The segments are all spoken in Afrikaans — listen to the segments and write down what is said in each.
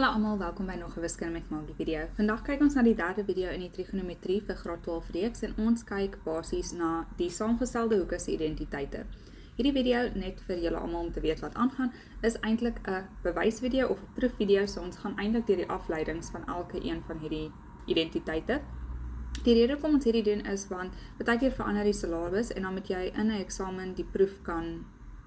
Hallo almal, welkom by nog 'n wiskunde met Maggie video. Vandag kyk ons na die derde video in die trigonometrie vir graad 12 reeks en ons kyk basies na die saamgestelde hoeke se identiteite. Hierdie video, net vir julle almal om te weet wat aangaan, is eintlik 'n bewysvideo of 'n proefvideo, so ons gaan eintlik deur die afleidings van elke een van hierdie identiteite. Die rede hoekom ons hierdie doen is want baie keer verander die syllabus en dan moet jy in 'n eksamen die proef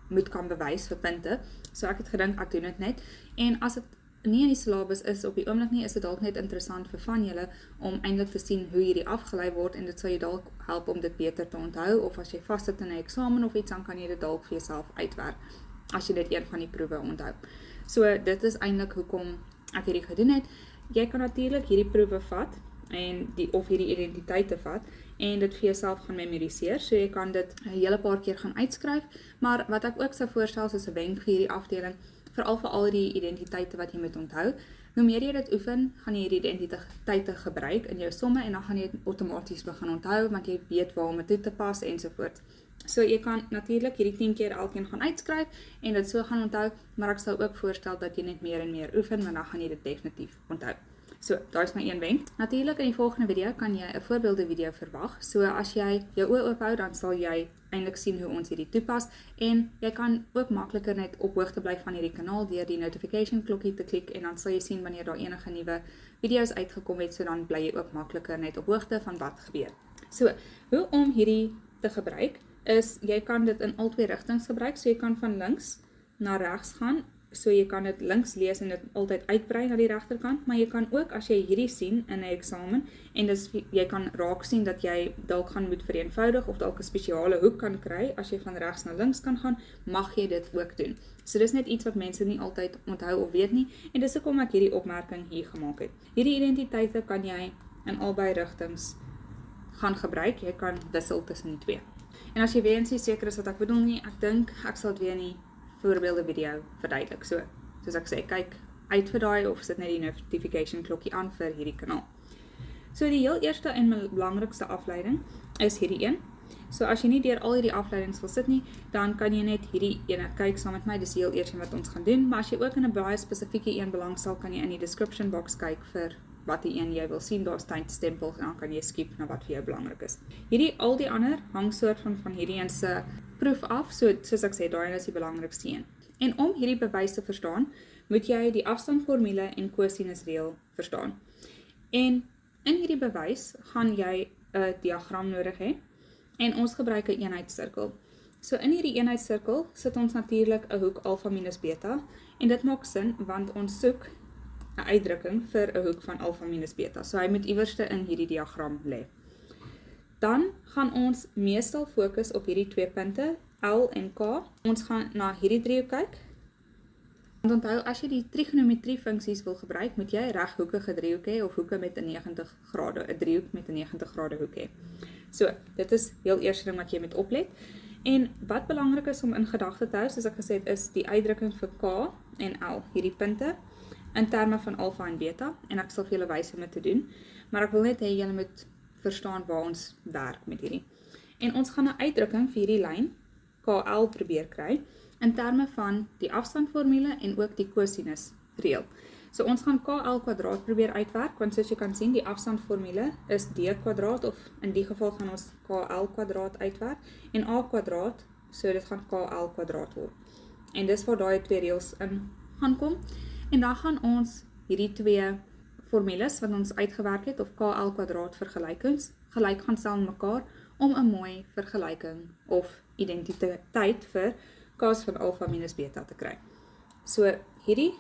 moet kan bewys vir punte. So ek het gedink ek doen dit net. En as dit nie in die syllabus is op die oomblik nie, is dit dalk net interessant vir van julle om eintlik te sien hoe hierdie afgelei word en dit sal jou dalk help om dit beter te onthou, of as jy vassit in 'n eksamen of iets, dan kan jy dit dalk vir jouself uitwerk as jy dit een van die proewe onthou. So dit is eintlik hoekom ek hierdie gedoen het. Jy kan natuurlik hierdie proewe vat en of hierdie identiteite vat en dit vir jouself gaan memoriseer, so jy kan dit 'n hele paar keer gaan uitskryf, maar wat ek ook sou voorstel is 'n wenk vir hierdie afdeling, veral vir al die identiteite wat jy moet onthou. Hoe meer jy dit oefen, gaan jy hierdie identiteite gebruik in jou somme en dan gaan jy dit outomaties begin onthou, want jy weet waar om dit toe te pas ensovoorts. So jy kan natuurlik hierdie 10 keer elkeen gaan uitskryf en dit so gaan onthou, maar ek sal ook voorstel dat jy net meer en meer oefen, want dan gaan jy dit definitief onthou. So, daar is my een wenk. Natuurlik in die volgende video kan jy 'n voorbeelde video verwag. So as jy jou oë oophou, dan sal jy eintlik sien hoe ons hierdie toepas en jy kan ook makliker net op hoogte bly van hierdie kanaal deur die notification klokkie te klik en dan sal jy sien wanneer daar enige nuwe video's uitgekom het, so dan bly jy ook makliker net op hoogte van wat gebeur. So, hoe om hierdie te gebruik is jy kan dit in albei rigtings gebruik, so jy kan van links na regs gaan. So jy kan dit links lees en dit altyd uitbrei na die regterkant, maar jy kan ook as jy hierdie sien in 'n eksamen en jy kan raak sien dat jy dalk gaan moet vereenvoudig of dalk 'n spesiale hoek kan kry, as jy van regs na links kan gaan, mag jy dit ook doen. So dis net iets wat mense nie altyd onthou of weet nie en dis hoekom ek hierdie opmerking hier gemaak het. Hierdie identiteite kan jy in albei rigtings gaan gebruik, jy kan wissel tussen die twee. En as jy weer eens nie seker is wat ek bedoel nie, ek dink ek sal dit weer nie voorbeelde video verduidelik. So, soos ek sê, kyk uit vir daai of sit net die notification klokkie aan vir hierdie kanaal. So die heel eerste en belangrikste afleiding is hierdie een. So as jy nie deur al hierdie afleidings wil sit nie, dan kan jy net hierdie ene kyk saam met my, dis die heel eerste wat ons gaan doen, maar as jy ook in 'n baie spesifieke een belangstel, kan jy in die description box kyk vir wat die een jy wil sien, daar's tydstempels en dan kan jy skiep na wat vir jou belangrik is. Al die ander hang soort van hierdie een se proef af, soos ek sê, daai is die belangrikste een. En om hierdie bewys te verstaan, moet jy die afstandformule en kosinusreël verstaan. En in hierdie bewys gaan jy 'n diagram nodig hê en ons gebruik 'n eenheidssirkel. So in hierdie eenheidssirkel sit ons natuurlik 'n hoek alfa minus beta en dit maak sin want ons soek 'n uitdrukking vir 'n hoek van alfa minus beta. So hy moet iewerste in hierdie diagram lê. Dan gaan ons meestal fokus op hierdie twee punte, L en K. Ons gaan na hierdie driehoek kyk. Want onthou, as jy die trigonometrie funksies wil gebruik, moet jy reghoekige driehoek hê of hoeke met 'n 90 grade, 'n driehoek met 'n 90 grade hoek hê. So, dit is heel eerste ding wat jy moet oplet. En wat belangrik is om in gedagte te hou, soos ek gesê het, is die uitdrukking vir K en L, hierdie punte, in terme van alfa en beta, en ek sal vir julle wys hoe om dit te doen, maar ek wil net hê julle moet verstaan waar ons werk met hierdie. En ons gaan 'n uitdrukking vir hierdie lyn, KL, probeer kry, in terme van die afstandformule en ook die kosinusreël. So ons gaan KL kwadraat probeer uitwerk, want soos jy kan sien, die afstandformule is D kwadraat, of in die geval gaan ons KL kwadraat uitwerk, en A kwadraat, so dit gaan KL kwadraat word. En dis waar daai twee reëls in gaan kom. En dan gaan ons hierdie twee formules wat ons uitgewerk het, of KL kwadraat vergelykings, gelyk gaan stel aan mekaar om 'n mooi vergelyking of identiteit vir K's van alfa minus beta te kry. So hierdie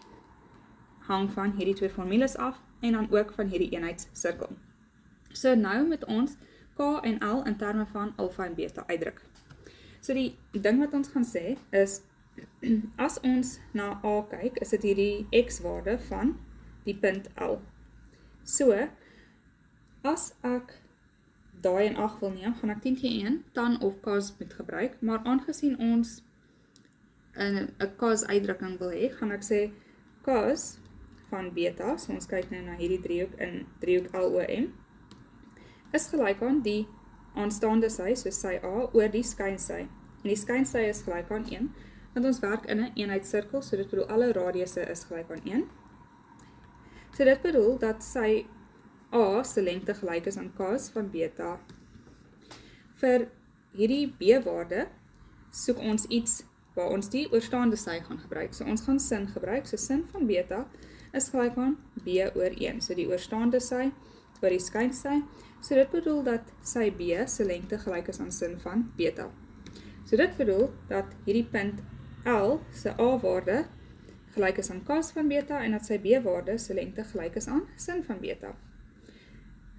hang van hierdie twee formules af en dan ook van hierdie eenheidssirkel. So nou moet ons K en L in terme van alfa en beta uitdruk. So die ding wat ons gaan sê is, as ons na A kyk, is dit hierdie x-waarde van die punt L. So, as ek daai in ag wil neem, gaan ek 10 keer 1 tan of cos moet gebruik, maar aangesien ons 'n cos uitdrukking wil hê, gaan ek sê cos van beta, so ons kyk nou na hierdie driehoek in driehoek LOM, is gelyk aan die aanstaande sy, so sy A, oor die skynsy. En die skynsy is gelyk aan 1, want ons werk in 'n eenheidssirkel, so dit bedoel alle radiusse is gelyk aan 1. So dit bedoel dat sy A se lengte gelyk is aan cos van beta. Vir hierdie B-waarde soek ons iets waar ons die oorstaande sy gaan gebruik. So ons gaan sin gebruik, so sin van beta is gelyk aan B oor 1. So die oorstaande sy oor die skynsy. So dit bedoel dat sy B se lengte gelyk is aan sin van beta. So dit bedoel dat hierdie punt L se A-waarde gelyk is aan cos van beta en dat sy B-waarde se lengte gelyk is aan sin van beta.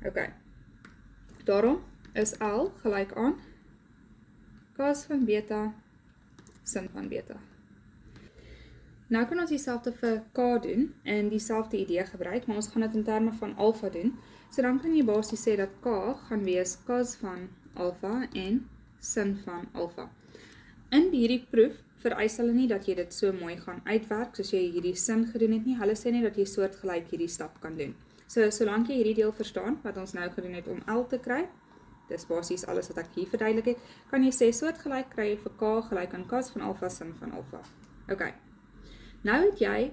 Ok, daarom is L gelyk aan cos van beta, sin van beta. Nou kan ons dieselfde vir K doen en dieselfde idee gebruik, maar ons gaan dit in terme van alpha doen. So dan kan jy basies sê dat K gaan wees cos van alpha en sin van alpha. In hierdie proef vereis hulle nie dat jy dit so mooi gaan uitwerk, soos jy hierdie sin gedoen het nie. Hulle sê nie dat jy soortgelyk hierdie stap kan doen. So, solank jy hierdie deel verstaan, wat ons nou gedoen het om L te kry, dis basies alles wat ek hier verduidelik het, kan jy sê soortgelyk kry jy vir K gelyk aan cos van alpha, sin van alpha. Ok, nou het jy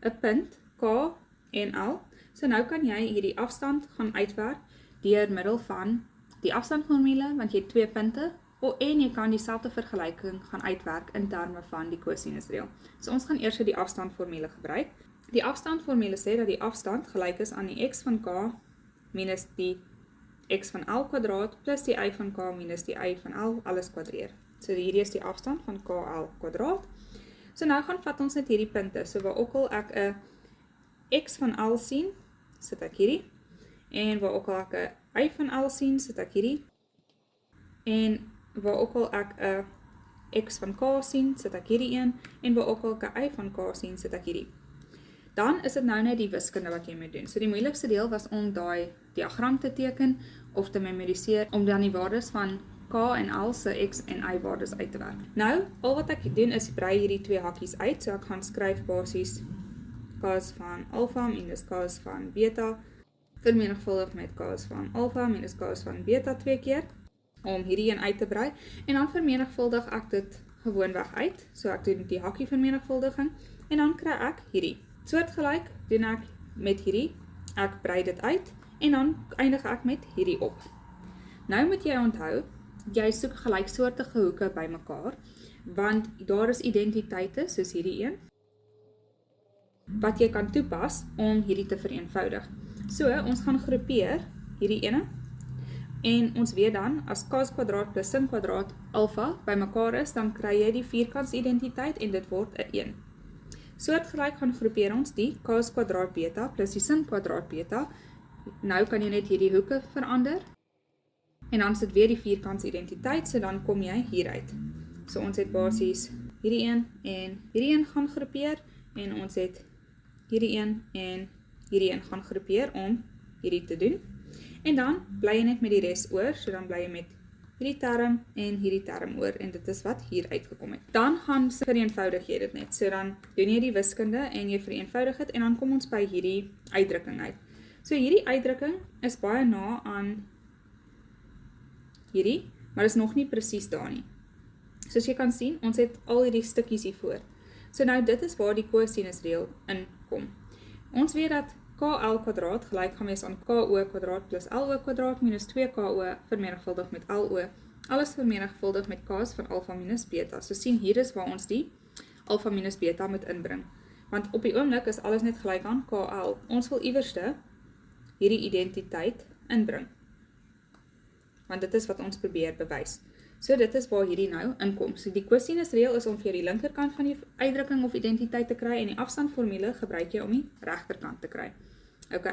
'n punt, K en L, so nou kan jy hierdie afstand gaan uitwerk deur middel van die afstandformule, want jy het 2 punte, en jy kan dieselfde vergelyking gaan uitwerk in terme van die cosinusreël. So ons gaan eers die afstandformule gebruik. Die afstandformule sê dat die afstand gelyk is aan die x van K minus die x van L kwadraat plus die y van K minus die y van L alles kwadreer. So hierdie is die afstand van KL kwadraat. So nou gaan vat ons net hierdie punte. So waar ook al ek 'n x van L sien, sit ek hierdie. En waar ook al ek 'n y van L sien, sit ek hierdie. En waar ook al ek 'n x van K sien, sit ek hierdie een. En waar ook al ek 'n y van K sien, sit ek hierdie. Dan is dit nou net die wiskunde wat jy moet doen. So die moeilikste deel was om daai diagram te teken of te memoriseer, om dan die waardes van K en L se x en y waardes uit te werk. Nou, al wat ek doen is brei hierdie 2 hakkies uit, so ek gaan skryf basies cos van alpha minus cos van beta, vermenigvuldig met cos van alpha minus cos van beta 2 keer, om hierdie een uit te brei, en dan vermenigvuldig ek dit gewoonweg uit, so ek doen die hakkie vermenigvuldiging, en dan kry ek hierdie. Soortgelyk doen ek met hierdie, ek brei dit uit, en dan eindig ek met hierdie op. Nou moet jy onthou, jy soek gelyksoortige hoeke by mekaar, want daar is identiteite, soos hierdie een, wat jy kan toepas om hierdie te vereenvoudig. So, ons gaan groepeer hierdie ene, en ons weet dan, as cos kwadraat plus sin kwadraat alpha by mekaar is, dan kry jy die vierkantsidentiteit en dit word 'n 1. Soortgelyk gaan groepeer ons die cos kwadraat beta plus die sin kwadraat beta. Nou kan jy net hierdie hoeke verander, en dan sit weer die vierkantsidentiteit, so dan kom jy hieruit. So ons het basies hierdie een en hierdie een gaan groepeer, en ons het hierdie een en hierdie een gaan groepeer om hierdie te doen. En dan bly jy net met die res oor, so dan bly jy met hierdie term en hierdie term oor, en dit is wat hier uitgekom het. Dan gaan vereenvoudig jy dit net, so dan doen jy die wiskunde en jy vereenvoudig het, en dan kom ons by hierdie uitdrukking uit. So hierdie uitdrukking is baie na aan hierdie, maar is nog nie presies daar nie. Soos jy kan sien, ons het al hierdie stukkies hiervoor. So nou dit is waar die cosinusreël inkom. Ons weet dat KL kwadraat gelyk gaan wees aan KO kwadraat plus LO kwadraat minus 2KO vermenigvuldig met LO. Alles vermenigvuldig met cos van alpha minus beta. So sien, hier is waar ons die alpha minus beta moet inbring. Want op die oomblik is alles net gelyk aan KL. Ons wil iewerste hierdie identiteit inbring. Want dit is wat ons probeer bewys. So dit is waar hierdie nou inkom. So die cosinusreël is om vir die linkerkant van die uitdrukking of identiteit te kry, en die afstandformule gebruik jy om die regterkant te kry. Ok,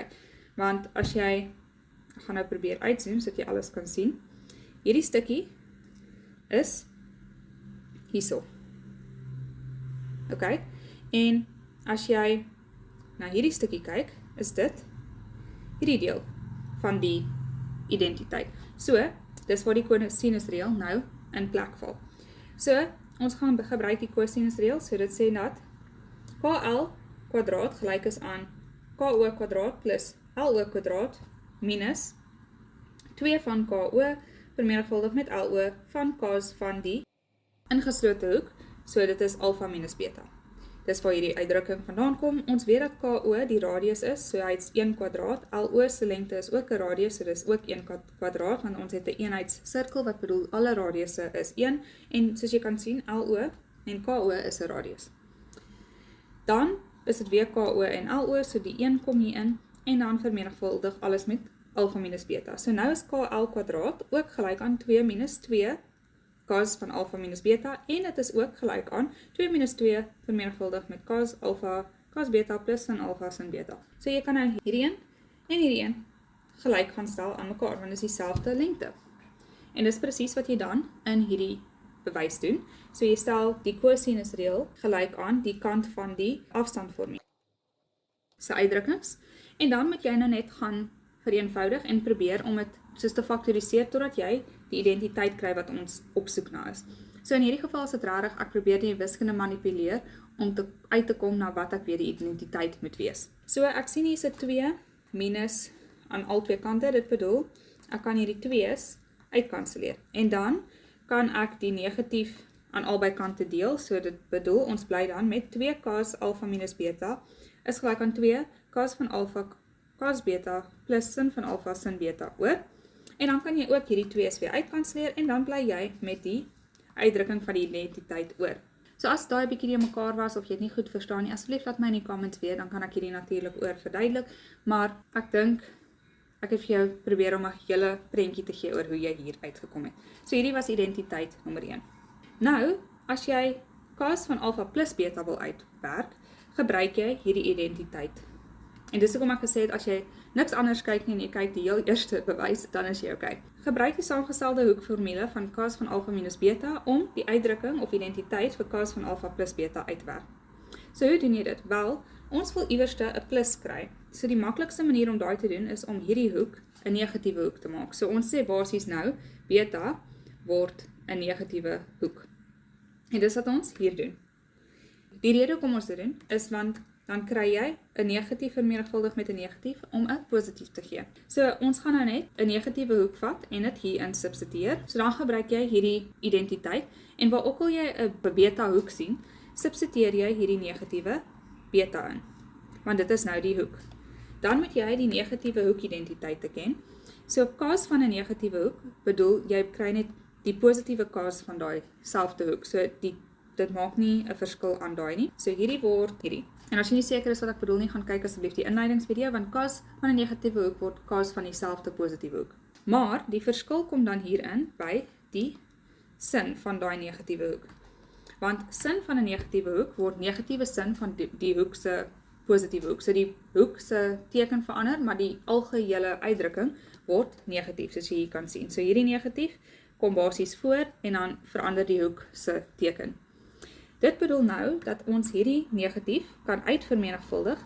want as jy, ek gaan nou probeer uitzoom, sodat jy alles kan sien. Hierdie stukkie is hierso. Ok, en as jy na hierdie stukkie kyk, is dit hierdie deel van die identiteit. So, dis waar die cosinusreël nou in plek val. So, ons gaan gebruik die cosinusreël, so dit sê dat KL kwadraat gelyk is aan KO kwadraat plus LO kwadraat minus 2 van KO vermenigvuldig met LO van cos van die ingeslote hoek, so dit is alpha minus beta. Dis waar hierdie uitdrukking vandaan kom. Ons weet dat KO die radius is, so hy is 1 kwadraat. LO se lengte is ook 'n radius, so dis ook 1 kwadraat, want ons het 'n eenheidssirkel wat bedoel alle radiusse is 1 en soos jy kan sien, LO en KO is 'n radius. Dan is dit weer KO en LO, so die 1 kom hier in en dan vermenigvuldig alles met alfa minus beta. So nou is KL kwadraat ook gelyk aan 2 minus 2 cos van alfa minus beta en dit is ook gelyk aan 2 minus 2 vermenigvuldig met cos alfa cos beta plus sin alfa sin beta. So jy kan nou hierdie een en hierdie een gelyk gaan stel aan mekaar, want dit is dieselfde lengte. En dis presies wat jy dan in hierdie bewys doen. So jy stel die cosinusreël gelyk aan die kant van die afstandformule se uitdrukkings en dan moet jy nou net gaan vereenvoudig en probeer om dit soos te faktoriseer totdat jy die identiteit kry wat ons op soek na is. So in hierdie geval is dit rarig, ek probeer die wiskunde manipuleer om uit te kom na wat ek weer die identiteit moet wees. So ek sien hier is 'n 2 minus aan al twee kante, dit bedoel, ek kan hierdie 2's uitkanselleer. En dan kan ek die negatief aan albei kante deel, so dit bedoel, ons bly dan met 2 cos alfa minus beta is gelyk aan 2 cos van alfa cos beta plus sin van alfa sin beta oor. En dan kan jy ook hierdie 2's weer uitkanselleer en dan bly jy met die uitdrukking van die identiteit oor. So as daai bietjie die mekaar was of jy dit nie goed verstaan nie, asseblief laat my in die comments weet, dan kan ek hierdie natuurlik oor verduidelik, maar ek dink ek het vir jou probeer om 'n hele prentjie te gee oor hoe jy hier uitgekom het. So hierdie was identiteit nommer 1. Nou, as jy cos van alfa plus beta wil uitwerk, gebruik jy hierdie identiteit. En dis hoekom ek gesê het, as jy niks anders kyk nie en jy kyk die heel eerste bewys, dan is jy okay. Gebruik die saamgestelde hoekformule van cos van alfa minus beta om die uitdrukking of identiteit vir cos van alfa plus beta uit te werk. So hoe doen jy dit? Wel, ons wil iewerste 'n plus kry. So die maklikste manier om daai te doen is om hierdie hoek 'n negatiewe hoek te maak. So ons sê basies nou, beta word 'n negatiewe hoek. En dis wat ons hier doen. Die rede hoekom ons dit doen, is want dan kry jy 'n negatief vermenigvuldig met 'n negatief om 'n positief te gee. So ons gaan nou net 'n negatiewe hoek vat en dit hierin substitueer. So dan gebruik jy hierdie identiteit en waar ook al jy 'n beta hoek sien, substitueer jy hierdie negatiewe beta in. Want dit is nou die hoek. Dan moet jy die negatiewe hoek identiteit te ken. So cos van 'n negatiewe hoek bedoel jy kry net die positiewe cos van daai selfde hoek. So dit maak nie 'n verskil aan daai nie. So hierdie word hierdie. En as jy nie seker is wat ek bedoel nie, gaan kyk asseblief die inleidingsvideo, want cos van 'n negatiewe hoek word cos van dieselfde positiewe hoek. Maar die verskil kom dan hierin by die sin van daai negatiewe hoek. Want sin van 'n negatiewe hoek word negatiewe sin van die hoek se positiewe hoek. So die hoek se teken verander, maar die algehele uitdrukking word negatief, soos jy hier kan sien. So hierdie negatief kom basies voor en dan verander die hoek se teken. Dit bedoel nou dat ons hierdie negatief kan uitvermenigvuldig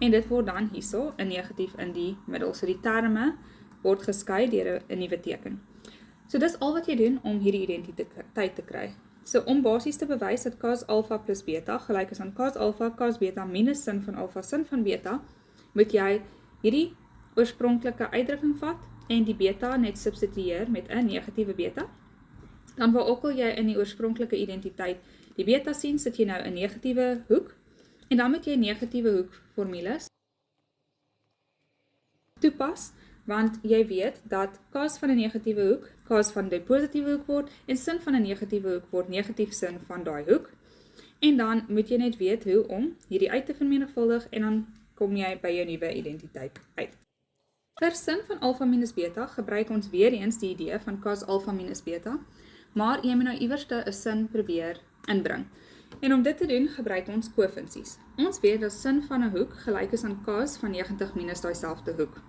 en dit word dan hierso 'n negatief in die middel. So die terme word geskei deur 'n nuwe teken. So dis al wat jy doen om hierdie identiteit te kry. So om basies te bewys dat cos alfa plus beta gelyk is aan cos alfa cos beta minus sin van alfa sin van beta, moet jy hierdie oorspronklike uitdrukking vat en die beta net substitueer met 'n negatiewe beta. Dan waar ook al jy in die oorspronklike identiteit die beta sien, sit jy nou 'n negatiewe hoek en dan moet jy negatiewe hoek formules toepas, want jy weet dat cos van 'n negatiewe hoek cos van die positiewe hoek word en sin van 'n negatiewe hoek word negatief sin van daai hoek. En dan moet jy net weet hoe om hierdie uit te vermenigvuldig en dan kom jy by jou nuwe identiteit uit. Vir sin van alfa minus beta gebruik ons weer eens die idee van cos alfa minus beta, maar jy moet nou iewerste 'n sin probeer inbring. En om dit te doen, gebruik ons koefunksies. Ons weet dat sin van 'n hoek gelyk is aan cos van 90 minus daai selfde hoek.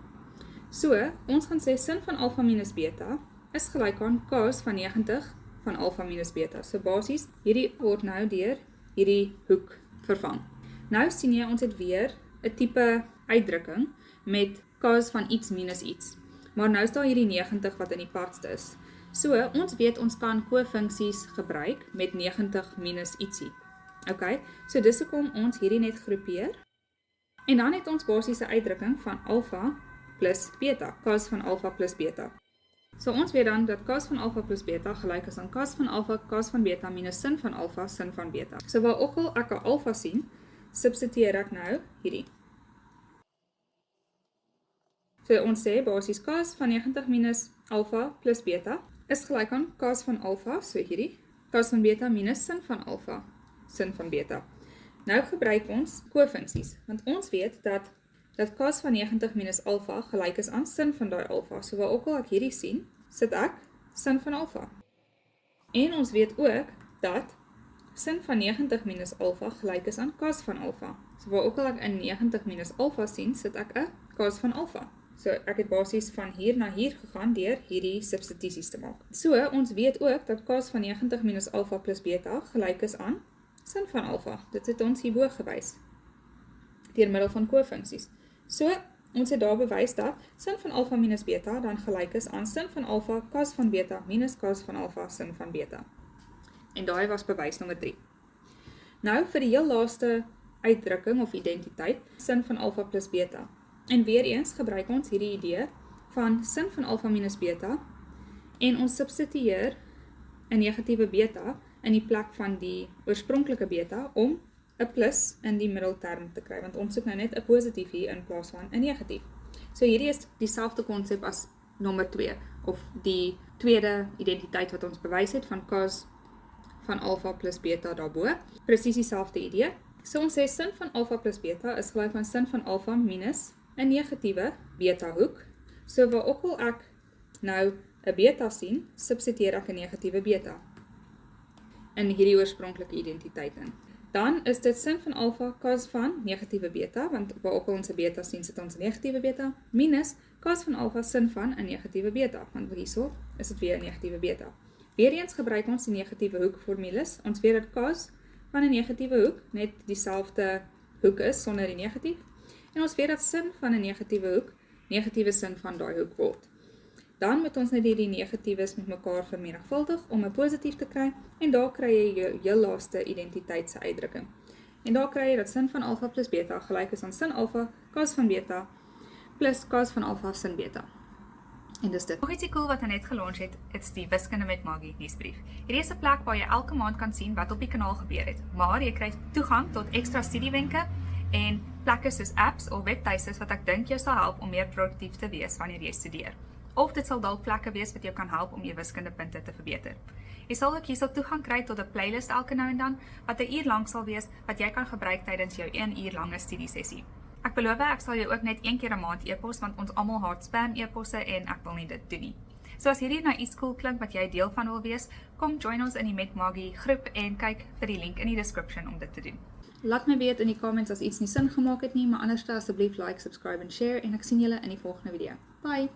So, ons gaan sê sin van alfa minus beta is gelyk aan cos van 90 van alfa minus beta. So basies, hierdie word nou deur hierdie hoek vervang. Nou sien jy, ons het weer 'n tipe uitdrukking met cos van iets minus iets. Maar nou is daar hierdie 90 wat in die padste is. So, ons weet ons kan koefunksies gebruik met 90 minus ietsie. Okay, so dis hoekom ons hierdie net groepeer. En dan het ons basiese uitdrukking van alfa plus beta, cos van alfa plus beta. So ons weet dan dat cos van alfa plus beta gelyk is aan cos van alfa, cos van beta minus sin van alfa, sin van beta. So waar ook al ek 'n alfa sien, substitueer ek nou hierdie. So ons sê basies cos van 90 minus alfa plus beta is gelyk aan cos van alfa, so hierdie, cos van beta minus sin van alfa, sin van beta. Nou gebruik ons kofunksies, want ons weet dat cos van 90 minus alfa gelyk is aan sin van daai alfa. So waar ook al ek hierdie sien, sit ek sin van alfa. En ons weet ook dat sin van 90 minus alfa gelyk is aan cos van alfa. So waar ook al ek 'n 90 minus alfa sien, sit ek 'n cos van alfa. So ek het basies van hier na hier gegaan deur hierdie substitusies te maak. So ons weet ook dat cos van 90 minus alfa plus beta gelyk is aan sin van alfa. Dit het ons hierbo gewys deur middel van kofunksies. So ons het daar bewys dat sin van alfa minus beta dan gelyk is aan sin van alfa cos van beta minus cos van alfa sin van beta. En daai was bewys nommer 3. Nou vir die heel laaste uitdrukking of identiteit, sin van alfa plus beta. En weer eens gebruik ons hierdie idee van sin van alfa minus beta en ons substitueer 'n negatiewe beta in die plek van die oorspronklike beta om 'n plus in die middelterm te kry, want ons soek nou net 'n positief hier in plaas van 'n negatief. So hierdie is dieselfde konsep as nommer 2 of die tweede identiteit wat ons bewys het van cos van alfa plus beta daarbo. Presies dieselfde idee. So ons sê sin van alfa plus beta is gelyk aan sin van alfa minus 'n negatiewe beta hoek. So waar ook al ek nou 'n beta sien, substitueer ek 'n negatiewe beta in hierdie oorspronklike identiteit in. Dan is dit sin van alfa cos van negatiewe beta, want waar ook al ons 'n beta sien, sit ons 'n negatiewe beta, minus cos van alfa sin van 'n negatiewe beta, want hierso is dit weer 'n negatiewe beta. Weereens gebruik ons die negatiewe hoek formules. Ons weet dat cos van 'n negatiewe hoek net dieselfde hoek is sonder die negatief. En ons weet dat sin van 'n negatiewe hoek negatiewe sin van daai hoek word. Dan moet ons net hierdie negatiewes met mekaar vermenigvuldig om 'n positief te kry en daar kry jy jou heel laaste identiteit se uitdrukking. En daar kry jy dat sin van alfa plus beta gelyk is aan sin alfa cos van beta plus cos van alfa sin beta. En dis dit. Nog ietsie cool wat net gelons het, is die Wiskunde met Maggie nuusbrief. Hierdie is 'n plek waar jy elke maand kan sien wat op die kanaal gebeur het, maar jy kry toegang tot ekstra studiewenke en plekke soos apps of webtuistes wat ek dink jou sal help om meer produktief te wees wanneer jy studeer. Of dit sal dalk plekke wees wat jou kan help om jou wiskundepunte te verbeter. Jy sal ook hierso toegang kry tot 'n playlist elke nou en dan wat 'n uur lank sal wees wat jy kan gebruik tydens jou 1 uur lange studiesessie. Ek beloof ek sal jou ook net 1 keer 'n maand e-pos want ons almal haat spam e-posse en ek wil nie dit doen nie. So as hierdie nou iets cool klink wat jy deel van wil wees, kom join ons in die Met Maggie groep en kyk vir die link in die description om dit te doen. Laat my weet in die comments as iets nie sin gemaak het nie, maar anders asseblief like, subscribe en share en ek sien julle in die volgende video. Bye!